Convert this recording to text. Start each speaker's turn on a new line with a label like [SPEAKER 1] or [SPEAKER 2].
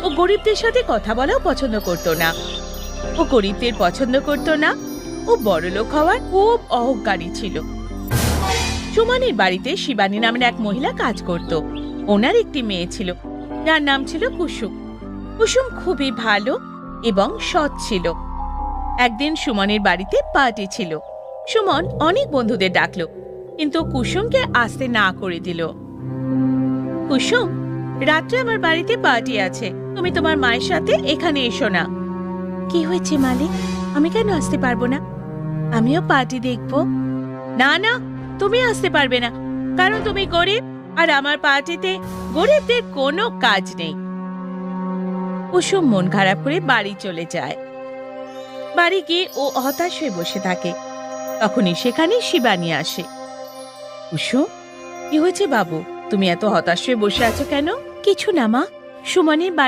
[SPEAKER 1] ও গরিবদের সাথে কথা বলাও পছন্দ করত না। ও গরিবদের পছন্দ করত না। ও বড়লোক হওয়ার খুব অহংকারী ছিল। সুমনের বাড়িতে শিবানী নামের এক মহিলা কাজ করত। ওনার একটি মেয়ে ছিল, যার নাম ছিল কুসুম। কুসুম খুবই ভালো এবং সৎ ছিল। একদিন সুমনের বাড়িতে পার্টি ছিল। সুমন অনেক বন্ধুদের ডাকলো, কিন্তু কুসুমকে আসতে না করে দিল। কুসুম, রাত্রে আমার বাড়িতে পার্টি আছে, তুমি তোমার মায়ের সাথে এখানে এসো না। কি হয়েছে মালিক? আমি কেন আসতে পারবো না? আমিও পার্টি দেখবো। না না, তুমি আসতে পারবে না, কারণ তুমি গরিব, আর আমার পার্টিতে গরিবদের কোনো কাজ নেই। কুসুম মন খারাপ করে বাড়ি চলে যায়। বাড়ি গিয়ে ও হতাশ হয়ে বসে থাকে। তখনই সেখানে শিবানী আসে। কুসুম, কি হয়েছে বাবু? তুমি এত হতাশ হয়ে বসে আছো কেন? কিছু না মা, সুমনের বাড়ি